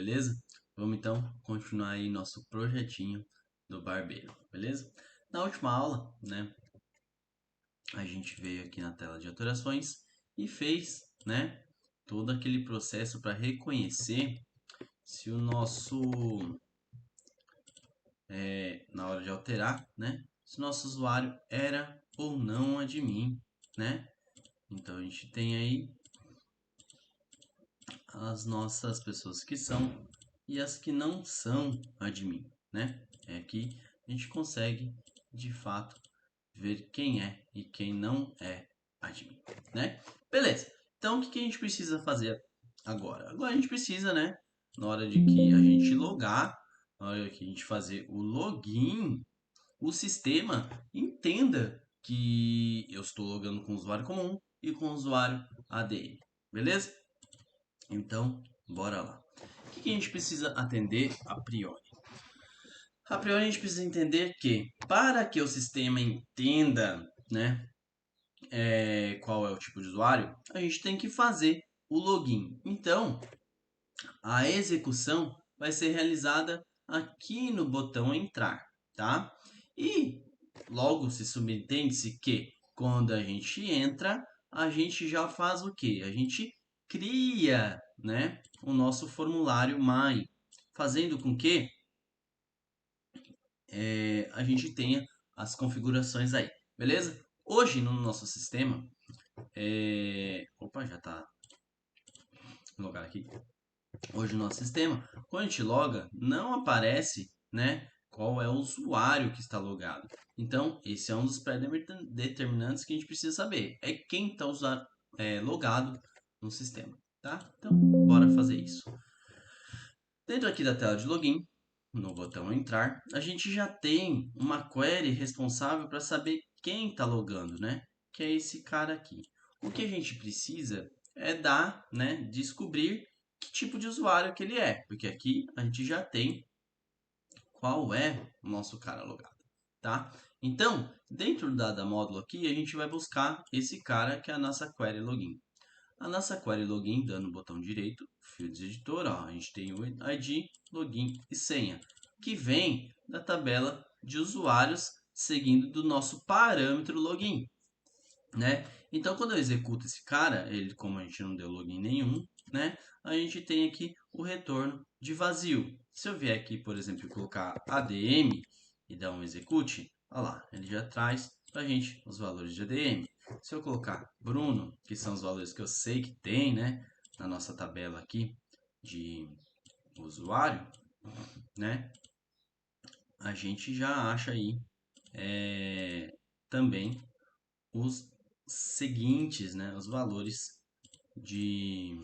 beleza? Vamos então continuar aí nosso projetinho do barbeiro, beleza? Na última aula, né, a gente veio aqui na tela de alterações e fez, né, todo aquele processo para reconhecer se o nosso, na hora de alterar, né, se o nosso usuário era ou não admin, né? Então a gente tem aí as nossas pessoas que são e as que não são admin, né? É aqui a gente consegue de fato ver quem é e quem não é admin, né? Beleza. Então o que a gente precisa fazer agora? Agora a gente precisa, né, na hora de que a gente logar, na hora que a gente fazer o login, o sistema entenda que eu estou logando com o usuário comum e com o usuário ADM, beleza? Então, bora lá. O que a gente precisa atender a priori? A priori a gente precisa entender que para que o sistema entenda, né, qual é o tipo de usuário, a gente tem que fazer o login. Então, a execução vai ser realizada aqui no botão entrar, tá? E logo se subentende-se que quando a gente entra, a gente já faz o quê? A gente cria, né, o nosso formulário MAI, fazendo com que a gente tenha as configurações aí, beleza? Hoje no nosso sistema, opa, já está logado aqui. Hoje no nosso sistema, quando a gente loga, não aparece, né, qual é o usuário que está logado. Então, esse é um dos pré-determinantes que a gente precisa saber. É quem está logado no sistema, tá? Então, bora fazer isso. Dentro aqui da tela de login, no botão entrar, a gente já tem uma query responsável para saber quem está logando, né? Que é esse cara aqui. O que a gente precisa é descobrir que tipo de usuário que ele é, porque aqui a gente já tem qual é o nosso cara logado, tá? Então, dentro da módulo aqui, a gente vai buscar esse cara que é a nossa query login. A nossa query login, dando o botão direito, Fields Editor, ó, a gente tem o ID, login e senha, que vem da tabela de usuários seguindo do nosso parâmetro login, né? Então, quando eu executo esse cara, ele, como a gente não deu login nenhum, né? A gente tem aqui o retorno de vazio. Se eu vier aqui, por exemplo, colocar ADM e dar um execute, olha lá, ele já traz para a gente os valores de ADM. Se eu colocar Bruno, que são os valores que eu sei que tem, né? Na nossa tabela aqui de usuário, né? A gente já acha aí também os seguintes, né, os valores de,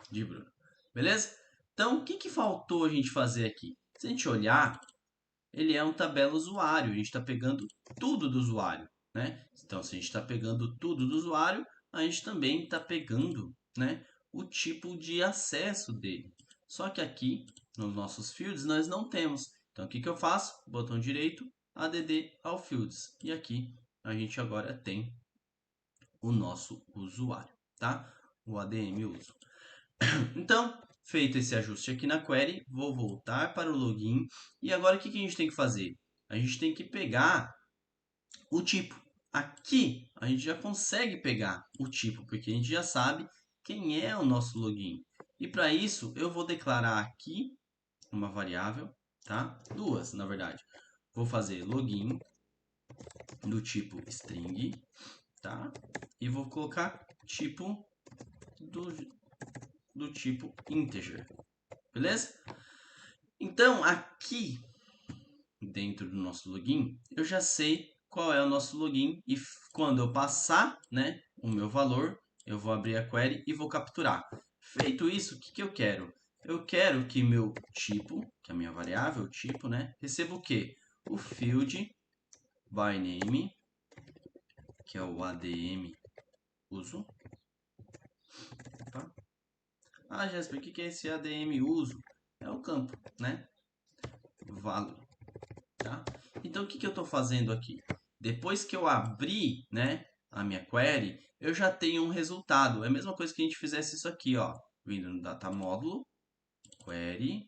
de Bruno. Beleza? Então, o que faltou a gente fazer aqui? Se a gente olhar, ele é um tabela usuário. A gente está pegando tudo do usuário, né? Então, se a gente está pegando tudo do usuário, a gente também está pegando, né, o tipo de acesso dele. Só que aqui, nos nossos fields, nós não temos. Então, o que eu faço? Botão direito, add ao fields. E aqui, a gente agora tem o nosso usuário, tá? O ADM uso. Então, feito esse ajuste aqui na query, vou voltar para o login. E agora o que a gente tem que fazer? A gente tem que pegar o tipo. Aqui a gente já consegue pegar o tipo, porque a gente já sabe quem é o nosso login. E para isso eu vou declarar aqui uma variável, tá? Duas, na verdade. Vou fazer login do tipo string, tá? E vou colocar tipo do tipo integer, beleza? Então, aqui dentro do nosso login, eu já sei qual é o nosso login e quando eu passar, né, o meu valor, eu vou abrir a query e vou capturar. Feito isso, o que eu quero? Eu quero que meu tipo, que é a minha variável, tipo, né, receba o quê? O field by name, que é o ADM uso. Opa. Ah, Jéssica, o que é esse ADM uso? É o campo, né? Value, tá? Então, o que eu estou fazendo aqui? Depois que eu abrir, né, a minha query, eu já tenho um resultado. É a mesma coisa que a gente fizesse isso aqui, ó. Vindo no data módulo, query.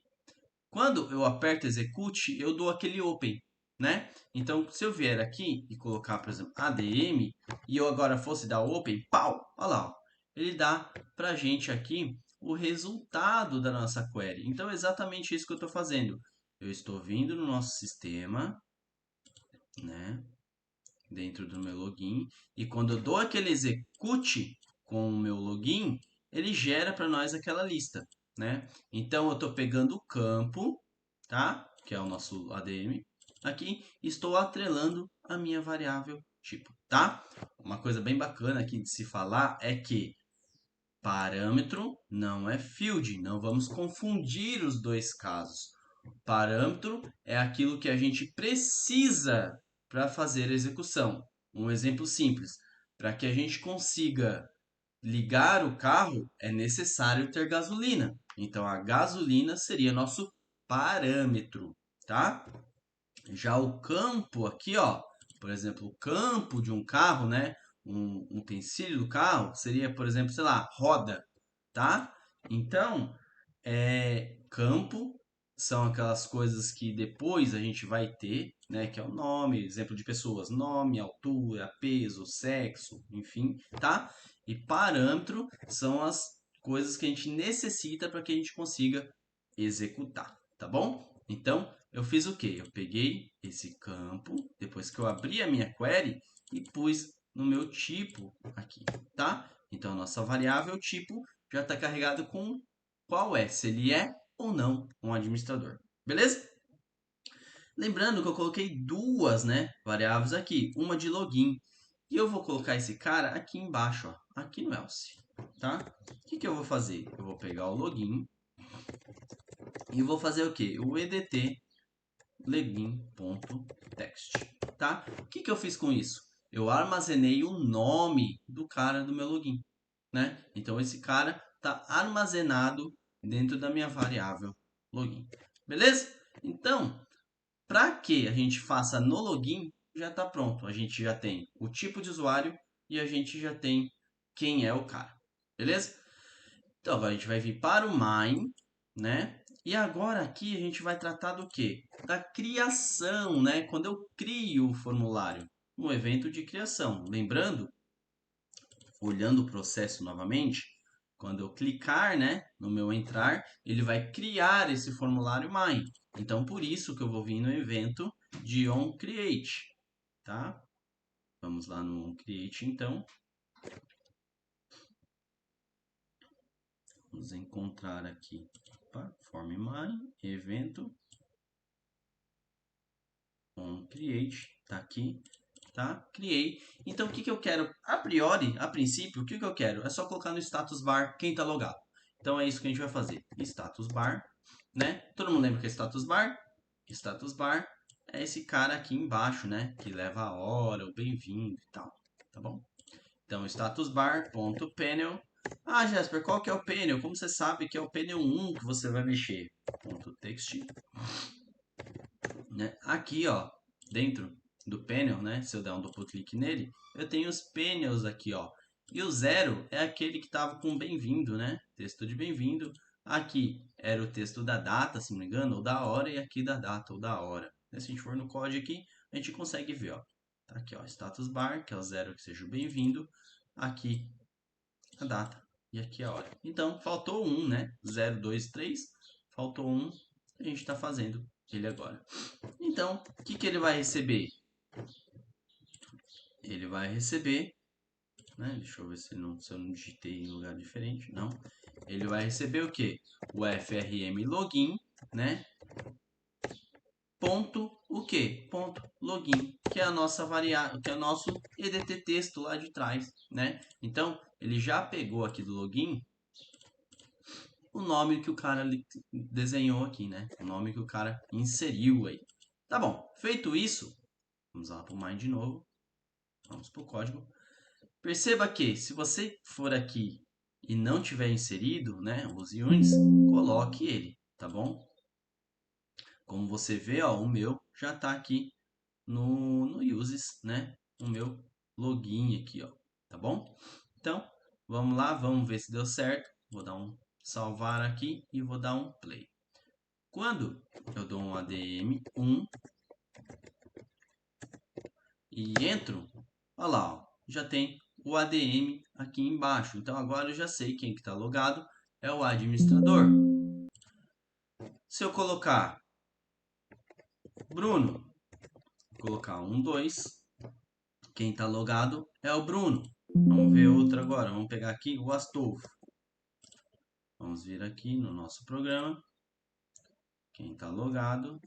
Quando eu aperto execute, eu dou aquele open, né? Então, se eu vier aqui e colocar, por exemplo, ADM, e eu agora fosse dar open, pau, olha lá, ó, ele dá pra gente aqui o resultado da nossa query. Então, é exatamente isso que eu estou fazendo. Eu estou vindo no nosso sistema, né? Dentro do meu login, e quando eu dou aquele execute com o meu login, ele gera para nós aquela lista, né? Então, eu estou pegando o campo, tá? Que é o nosso ADM. Aqui estou atrelando a minha variável tipo, tá? Uma coisa bem bacana aqui de se falar é que parâmetro não é field, não vamos confundir os dois casos. Parâmetro é aquilo que a gente precisa para fazer a execução. Um exemplo simples, para que a gente consiga ligar o carro, é necessário ter gasolina. Então, a gasolina seria nosso parâmetro, tá? Já o campo aqui, ó, por exemplo, o campo de um carro, né? Um utensílio do carro seria, por exemplo, sei lá, roda, tá? Então, campo são aquelas coisas que depois a gente vai ter, né? Que é o nome, exemplo de pessoas, nome, altura, peso, sexo, enfim, tá? E parâmetro são as coisas que a gente necessita para que a gente consiga executar, tá bom? Então, eu fiz o quê? Eu peguei esse campo, depois que eu abri a minha query e pus no meu tipo aqui, tá? Então, a nossa variável tipo já está carregado com qual é, se ele é ou não um administrador. Beleza? Lembrando que eu coloquei duas, né, variáveis aqui, uma de login. E eu vou colocar esse cara aqui embaixo, ó, aqui no else, tá? O que eu vou fazer? Eu vou pegar o login e vou fazer o quê? O edt login.text, tá? O que eu fiz com isso? Eu armazenei o nome do cara do meu login, né? Então esse cara está armazenado dentro da minha variável login. Beleza? Então, para que a gente faça no login, já está pronto. A gente já tem o tipo de usuário e a gente já tem quem é o cara. Beleza? Então agora a gente vai vir para o main, né? E agora aqui a gente vai tratar do quê? Da criação, né? Quando eu crio o formulário, um evento de criação. Lembrando, olhando o processo novamente, quando eu clicar, né, no meu entrar, ele vai criar esse formulário main. Então, por isso que eu vou vir no evento de onCreate, tá? Vamos lá no onCreate, então. Vamos encontrar aqui, opa, form main, evento, onCreate, tá aqui, tá? Criei. Então, o que que eu quero? A priori, a princípio, o que que eu quero? É só colocar no status bar quem tá logado. Então, é isso que a gente vai fazer. Status bar, né? Todo mundo lembra que é status bar? Status bar é esse cara aqui embaixo, né? Que leva a hora, o bem-vindo e tal, tá bom? Então, status bar.panel. Ah, Jasper, qual que é o panel? Como você sabe que é o panel 1 que você vai mexer? Ponto .text, né? Aqui, ó, dentro do panel, né? Se eu der um duplo clique nele, eu tenho os panels aqui, ó. E o 0 é aquele que estava com bem-vindo, né? Texto de bem-vindo. Aqui era o texto da data, se não me engano, ou da hora, e aqui da data ou da hora. Se a gente for no código aqui, a gente consegue ver, ó. Tá aqui, ó, status bar, que é o 0 que seja o bem-vindo. Aqui a data e aqui a hora. Então, faltou um, né? 0, 2, 3. Faltou um, a gente está fazendo ele agora. Então, o que ele vai receber? Ele vai receber, né? Deixa eu ver se eu não digitei em lugar diferente. Não. Ele vai receber o quê? O frm login, né? Ponto o quê? Ponto login, que é a nossa variável, que é o nosso edt texto lá de trás, né? Então, ele já pegou aqui do login o nome que o cara desenhou aqui, né? O nome que o cara inseriu aí. Tá bom, feito isso, vamos lá para o Mind de novo. Vamos para o código. Perceba que se você for aqui e não tiver inserido, né, os units, coloque ele, tá bom? Como você vê, ó, o meu já está aqui no uses, né? O meu login aqui, ó, tá bom? Então, vamos lá, vamos ver se deu certo. Vou dar um salvar aqui e vou dar um play. Quando eu dou um ADM 1 e entro, olha lá, ó, já tem o ADM aqui embaixo. Então agora eu já sei quem que está logado é o administrador. Se eu colocar Bruno, colocar 1, 2, quem está logado é o Bruno. Vamos ver outro agora. Vamos pegar aqui o Astolfo. Vamos vir aqui no nosso programa. Quem está logado.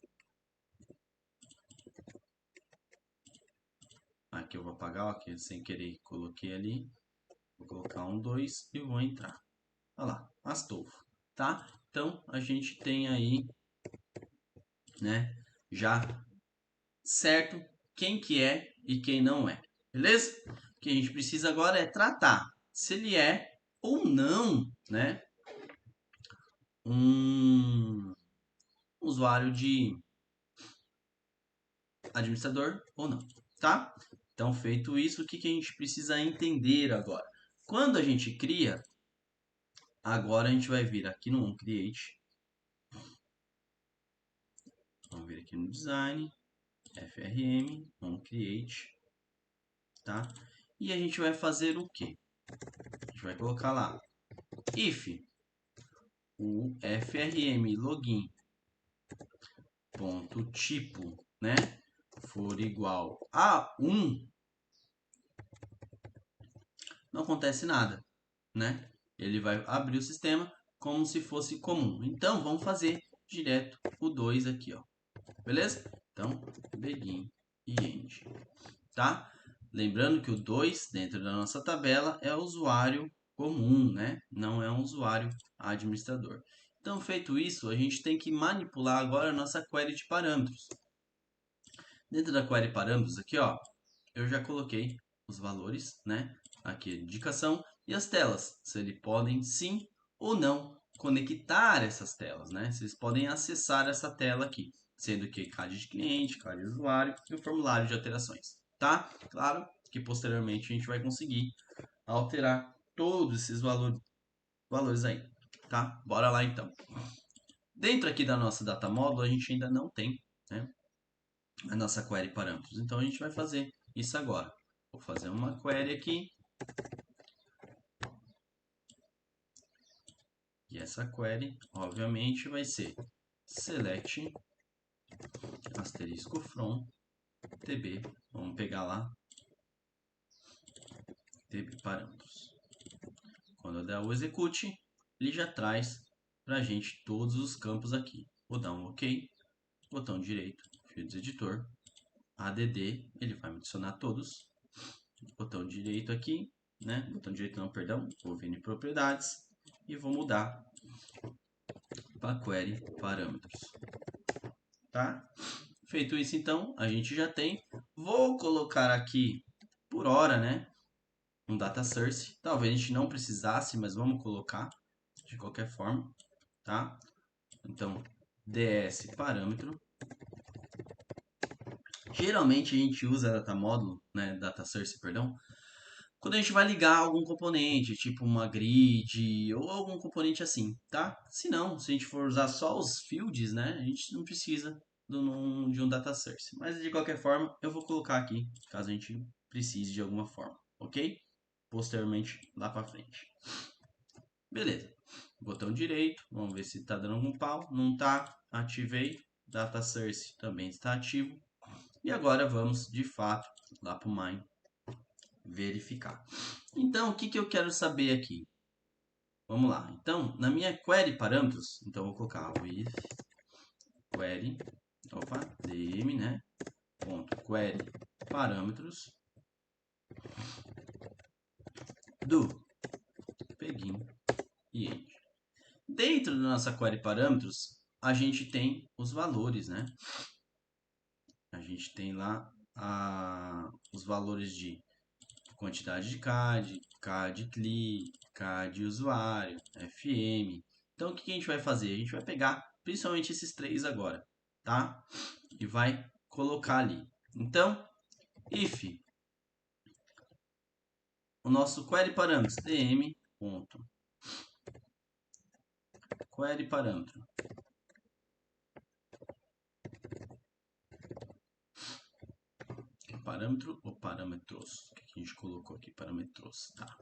Aqui eu vou apagar, ó, que sem querer coloquei ali. Vou colocar 1, 2 e vou entrar. Olha lá, Astolfo, tá? Então a gente tem aí, né, já certo quem que é e quem não é. Beleza? O que a gente precisa agora é tratar se ele é ou não, né, um usuário de administrador ou não, tá? Então, feito isso, o que a gente precisa entender agora? Quando a gente cria, agora a gente vai vir aqui no onCreate. Vamos vir aqui no Design, FRM, onCreate, tá? E a gente vai fazer o quê? A gente vai colocar lá, if o FRM login ponto tipo, né, for igual a 1, não acontece nada, né? Ele vai abrir o sistema como se fosse comum. Então, vamos fazer direto o 2 aqui, ó. Beleza? Então, begin e end, tá? Lembrando que o 2 dentro da nossa tabela é o usuário comum, né? Não é um usuário administrador. Então, feito isso, a gente tem que manipular agora a nossa query de parâmetros. Dentro da query parâmetros aqui, ó, eu já coloquei os valores, né? Aqui, indicação e as telas, se eles podem sim ou não conectar essas telas, né? Vocês podem acessar essa tela aqui, sendo que CAD de cliente, CAD de usuário e o formulário de alterações, tá? Claro que posteriormente a gente vai conseguir alterar todos esses valores aí, tá? Bora lá então. Dentro aqui da nossa data model, a gente ainda não tem, né, a nossa query parâmetros. Então a gente vai fazer isso agora. Vou fazer uma query aqui. E essa query, obviamente, vai ser select asterisco from tb. Vamos pegar lá tb parâmetros. Quando eu der o execute, ele já traz para a gente todos os campos aqui. Vou dar um OK, botão direito, Fields Editor, add, ele vai me adicionar todos. Botão direito aqui, né? Botão direito não, perdão, vou vir em propriedades e vou mudar para query parâmetros, tá? Feito isso, então, a gente já tem. Vou colocar aqui por hora, né? Um data source. Talvez a gente não precisasse, mas vamos colocar de qualquer forma, tá? Então, ds parâmetro. Geralmente a gente usa data módulo, né? Data source, perdão, quando a gente vai ligar algum componente, tipo uma grid ou algum componente assim, tá? Se não, se a gente for usar só os fields, né, a gente não precisa de um data source. Mas de qualquer forma, eu vou colocar aqui, caso a gente precise de alguma forma, ok? Posteriormente, lá para frente. Beleza. Botão direito, vamos ver se está dando algum pau. Não está, ativei. Data source também está ativo. E agora vamos, de fato, lá para o mine verificar. Então, o que eu quero saber aqui? Vamos lá. Então, na minha query parâmetros, então eu vou colocar with query, dm, né? Ponto query parâmetros do begin e end. Dentro da nossa query parâmetros, a gente tem os valores, né? A gente tem lá os valores de quantidade de CAD, CAD CLI, CAD usuário, FM. Então, o que a gente vai fazer? A gente vai pegar principalmente esses três agora, tá? E vai colocar ali. Então, if o nosso query parâmetros dm ponto query parâmetro. Parâmetro ou parâmetros? O que a gente colocou aqui? Parâmetros, tá.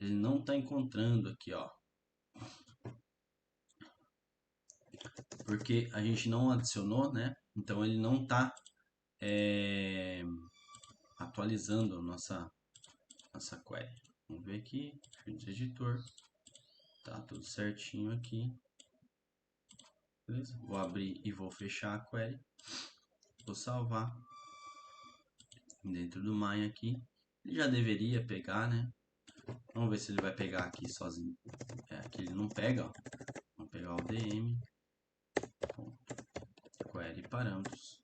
Ele não está encontrando aqui, ó. Porque a gente não adicionou, né? Então ele não está atualizando a nossa query. Vamos ver aqui, editor. Tá tudo certinho aqui. Beleza? Vou abrir e vou fechar a query. Vou salvar. Dentro do Mine aqui. Ele já deveria pegar, né? Vamos ver se ele vai pegar aqui sozinho. Aqui ele não pega, ó. Vamos pegar o DM. Query parâmetros.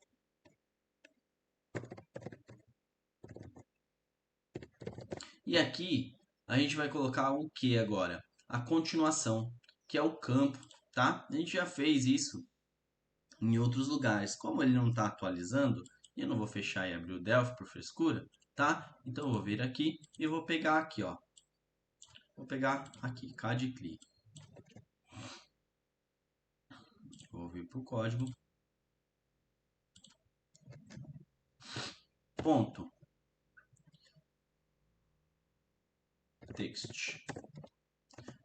E aqui a gente vai colocar o que agora? A continuação, que é o campo, tá? A gente já fez isso em outros lugares. Como ele não está atualizando, eu não vou fechar e abrir o Delphi por frescura, tá? Então eu vou vir aqui e vou pegar aqui, ó. Vou pegar aqui, cadcli. Vou vir para o código. Ponto. Text.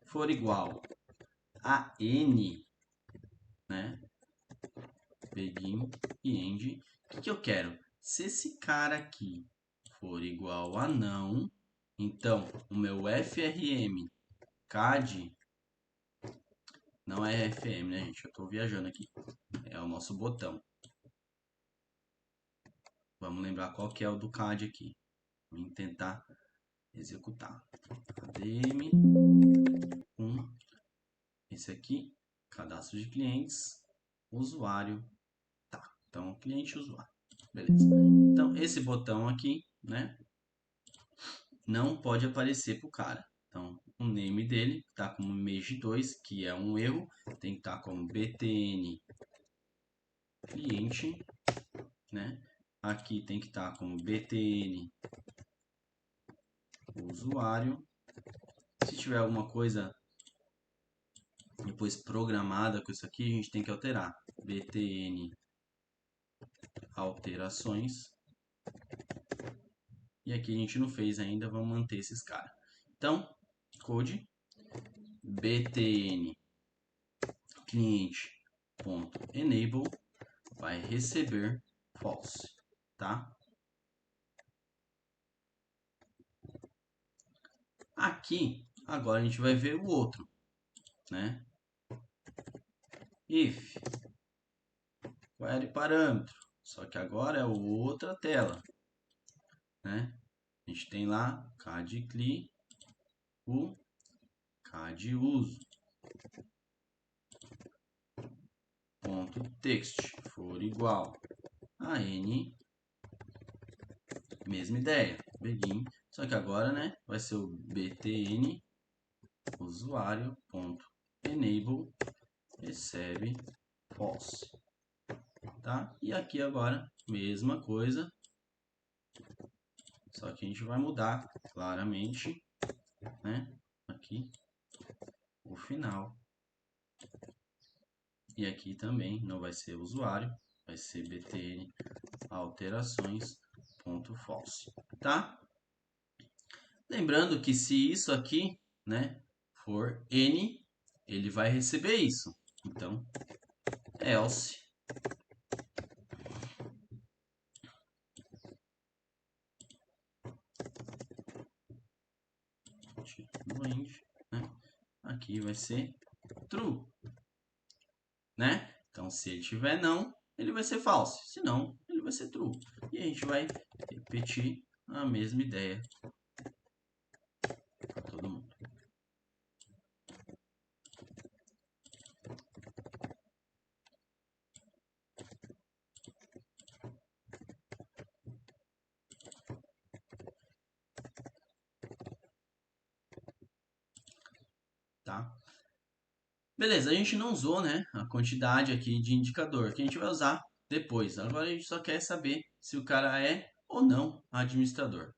For igual a n, né? Begin e end. O que eu quero? Se esse cara aqui for igual a não, então o meu frm cad não é FM, né, gente? Eu estou viajando aqui. É o nosso botão. Vamos lembrar qual que é o do CAD aqui. Vamos tentar executar. ADM 1. Esse aqui, cadastro de clientes, usuário. Tá, então cliente e usuário. Beleza. Então esse botão aqui, né, não pode aparecer para o cara. Então o name dele está como image2, que é um erro. Tem que estar como btn cliente, né? Aqui tem que estar como btn usuário. Se tiver alguma coisa depois programada com isso aqui, a gente tem que alterar. btn alterações. E aqui a gente não fez ainda, vamos manter esses caras. Então, code btn cliente.enable vai receber false, tá? Aqui, agora a gente vai ver o outro, né? If query parâmetro, só que agora é outra tela, né? A gente tem lá cadcli, o cad uso ponto text for igual a n, mesma ideia, begin, só que agora, né, vai ser o btn usuário ponto enable recebe false, tá? E aqui agora mesma coisa, só que a gente vai mudar claramente, né? Aqui o final. E aqui também não vai ser usuário, vai ser btn alterações.false, tá? Lembrando que se isso aqui, né, for n, ele vai receber isso. Então, else no end, né? Aqui vai ser true, né? Então, se ele tiver não, ele vai ser false. Se não, ele vai ser true. E a gente vai repetir a mesma ideia para todo mundo. Tá? Beleza, a gente não usou, né, a quantidade aqui de indicador, que a gente vai usar depois. Agora a gente só quer saber se o cara é ou não administrador.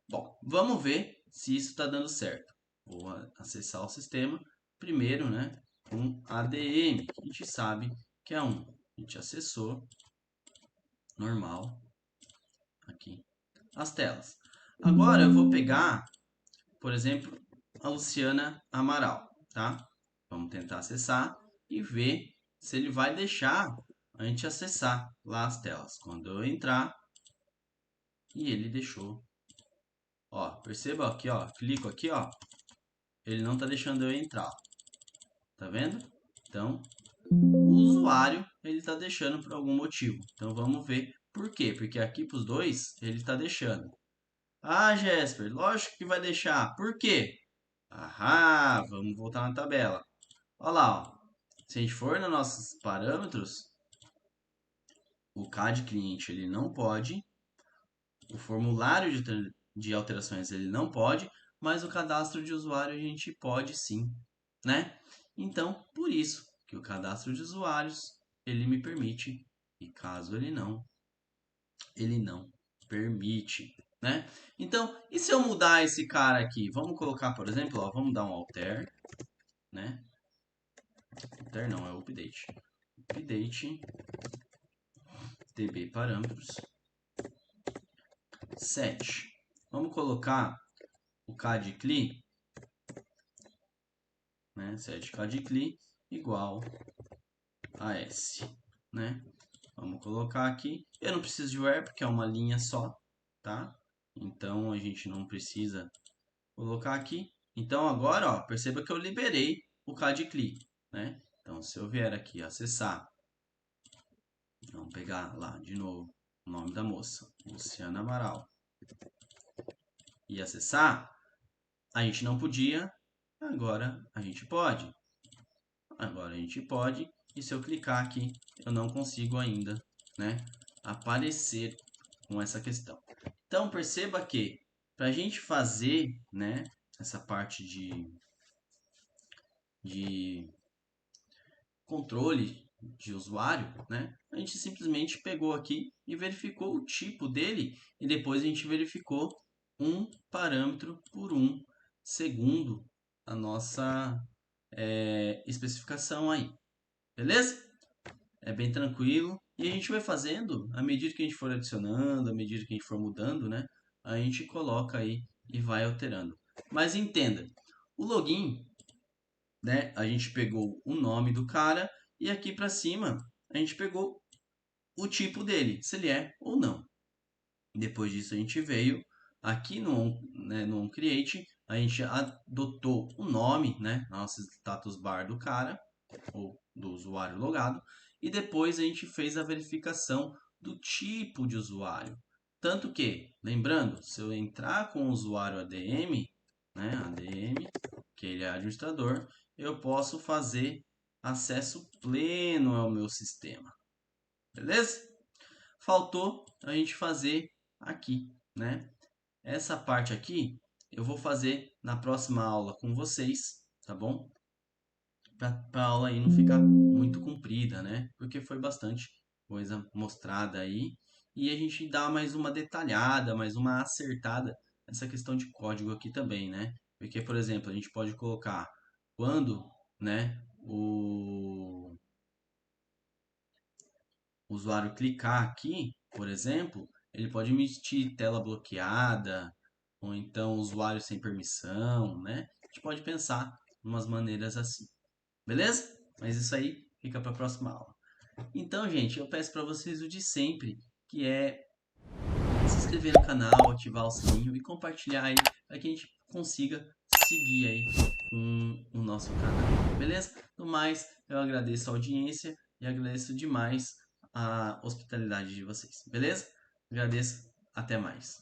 Bom, vamos ver se isso está dando certo. Vou acessar o sistema, primeiro, né, um ADM, que a gente sabe que é 1. A gente acessou, normal, aqui, as telas. Agora eu vou pegar, por exemplo, a Luciana Amaral, tá? Vamos tentar acessar e ver se ele vai deixar a gente acessar lá as telas. Quando eu entrar, e ele deixou. Ó, perceba aqui, ó, clico aqui, ó, ele não tá deixando eu entrar, ó. Tá vendo? Então, o usuário, ele tá deixando por algum motivo. Então, vamos ver por quê. Porque aqui pros dois, ele tá deixando. Ah, Jesper, lógico que vai deixar. Por quê? Ahá, vamos voltar na tabela. Olha lá, ó. Se a gente for nos nossos parâmetros, o CAD cliente ele não pode, o formulário de alterações ele não pode, mas o cadastro de usuário a gente pode sim, né? Então, por isso que o cadastro de usuários ele me permite, e caso ele não permite, né? Então, e se eu mudar esse cara aqui? Vamos colocar, por exemplo, ó, vamos dar um alter, né? Alter não, é update. Update db parâmetros 7. Vamos colocar o CAD CLI, né? 7 CAD CLI igual a S, né? Vamos colocar aqui. Eu não preciso de where porque é uma linha só, tá? Então a gente não precisa colocar aqui. Então agora, ó, perceba que eu liberei o CAD CLI, né? Então se eu vier aqui acessar, vamos pegar lá de novo o nome da moça, Luciana Amaral, e acessar, a gente não podia, agora a gente pode. Agora a gente pode, e se eu clicar aqui, eu não consigo ainda, né, aparecer com essa questão. Então perceba que para a gente fazer, né, essa parte de controle de usuário, né, a gente simplesmente pegou aqui e verificou o tipo dele e depois a gente verificou um parâmetro por um segundo a nossa especificação aí, beleza? É bem tranquilo e a gente vai fazendo à medida que a gente for adicionando, à medida que a gente for mudando, né? A gente coloca aí e vai alterando. Mas entenda, o login, né? A gente pegou o nome do cara e aqui para cima a gente pegou o tipo dele, se ele é ou não. Depois disso a gente veio aqui no onCreate, a gente adotou o nome, né? Nosso status bar do cara ou do usuário logado, e depois a gente fez a verificação do tipo de usuário. Tanto que, lembrando, se eu entrar com o usuário ADM, né, ADM, que ele é administrador, eu posso fazer acesso pleno ao meu sistema. Beleza? Faltou a gente fazer aqui, né? Essa parte aqui eu vou fazer na próxima aula com vocês, tá bom? Para a aula aí não ficar muito comprida, né? Porque foi bastante coisa mostrada aí. E a gente dá mais uma detalhada, mais uma acertada nessa questão de código aqui também, né? Porque, por exemplo, a gente pode colocar quando, né, o usuário clicar aqui, por exemplo, ele pode emitir tela bloqueada, ou então usuário sem permissão, né? A gente pode pensar em umas maneiras assim. Beleza? Mas isso aí fica para a próxima aula. Então, gente, eu peço para vocês o de sempre, que é se inscrever no canal, ativar o sininho e compartilhar aí para que a gente consiga seguir aí com o nosso canal. Beleza? No mais, eu agradeço a audiência e agradeço demais a hospitalidade de vocês. Beleza? Agradeço. Até mais.